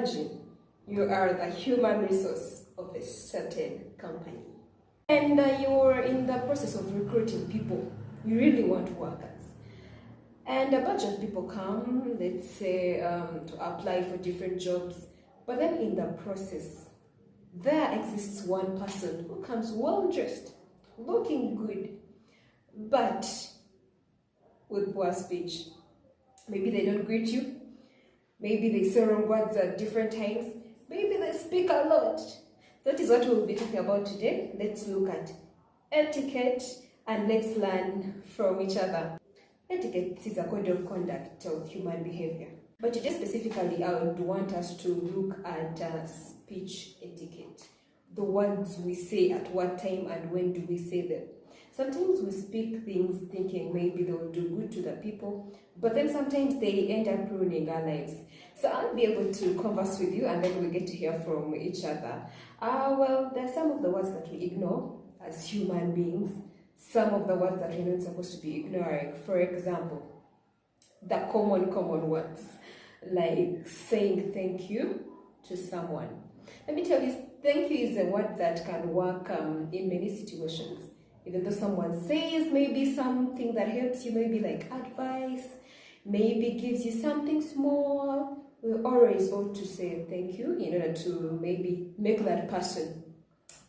imagine you are the human resource of a certain company, and you're in the process of recruiting people. You really want workers, and a bunch of people come, let's say, to apply for different jobs. But then in the process, there exists one person who comes well dressed, looking good, but with poor speech. Maybe they don't greet you. Maybe they say wrong words at different times. Maybe they speak a lot. That is what we'll be talking about today. Let's look at etiquette and let's learn from each other. Etiquette is a code of conduct of human behavior. But today specifically, I would want us to look at speech etiquette. The words we say at what time and when do we say them. Sometimes we speak things thinking maybe they will do good to the people, but then sometimes they end up ruining our lives. So I'll be able to converse with you and then we get to hear from each other. Well, there are some of the words that we ignore as human beings, some of the words that we're not supposed to be ignoring. For example, the common words, like saying thank you to someone. Let me tell you, thank you is a word that can work in many situations. Even though someone says maybe something that helps you, maybe like advice, maybe gives you something small, we always ought to say thank you in order to maybe make that person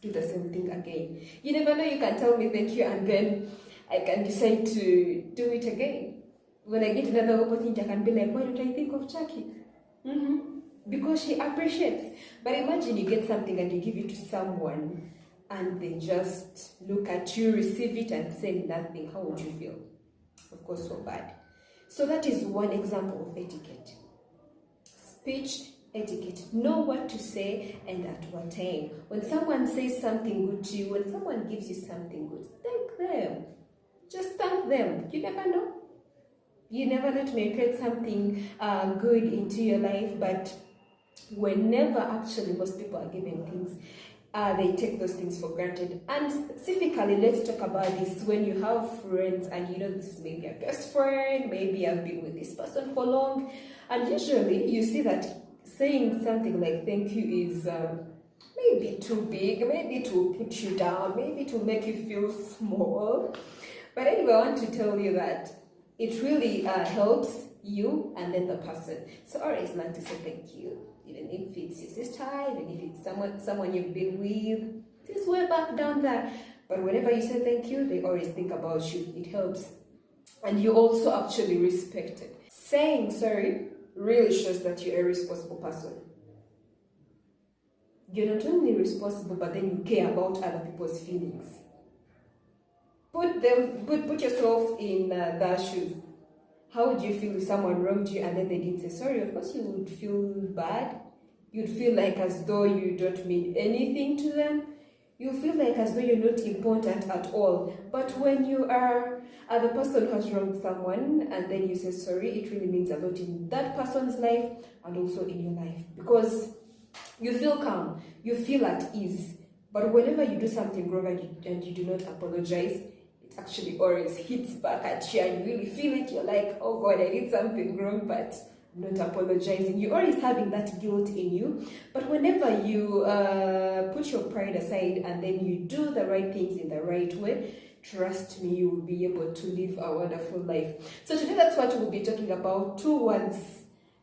do the same thing again. You never know, you can tell me thank you and then I can decide to do it again. When I get another opportunity, I can be like, why don't I think of Chucky? Because she appreciates. But imagine you get something and you give it to someone and they just look at you, receive it and say nothing. How would you feel? Of course, so bad. So that is one example of etiquette. Speech etiquette. Know what to say and at what time. When someone says something good to you, when someone gives you something good, thank them. Just thank them. You never know. You never know to make create something good into your life, but whenever actually most people are giving things, they take those things for granted. And specifically, let's talk about this when you have friends and you know this is maybe a best friend, maybe I've been with this person for long, and usually you see that saying something like thank you is maybe too big, maybe to put you down, maybe to make you feel small. But anyway, I want to tell you that it really helps you and then the person. So always learn to say thank you. Even if it's your sister, even if it's someone you've been with, it's way back down there. But whenever you say thank you, they always think about you. It helps. And you also actually respect it. Saying sorry really shows that you're a responsible person. You're not only responsible, but then you care about other people's feelings. Put yourself in their shoes. How would you feel if someone wronged you and then they didn't say sorry? Of course you would feel bad. You'd feel like as though you don't mean anything to them. You feel like as though you're not important at all. But when you are the person who has wronged someone and then you say sorry, it really means a lot in that person's life and also in your life. Because you feel calm, you feel at ease. But whenever you do something wrong and you do not apologize, actually always hits back at you and you really feel it. You're like, oh God, I did something wrong, but I'm not apologizing. You're always having that guilt in you. But whenever you put your pride aside and then you do the right things in the right way, trust me, you will be able to live a wonderful life. So today that's what we'll be talking about. 2 words,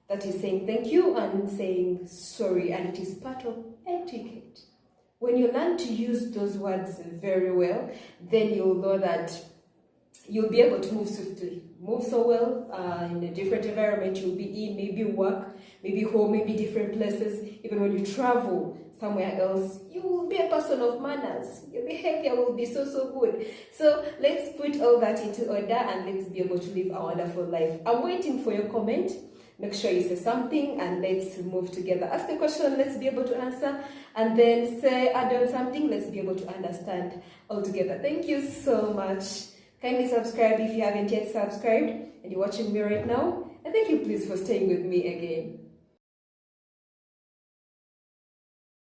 that is saying thank you and saying sorry, and it is part of etiquette. When you learn to use those words very well, then you'll know that you'll be able to move swiftly, move so well in a different environment you'll be in, maybe work, maybe home, maybe different places. Even when you travel somewhere else, you will be a person of manners. Your behavior will be so good. So let's put all that into order and let's be able to live a wonderful life. I'm waiting for your comment. Make sure you say something and let's move together. Ask a question, let's be able to answer, and then say add on something, let's be able to understand all together. Thank you so much. Kindly subscribe if you haven't yet subscribed and you're watching me right now. And thank you please for staying with me again.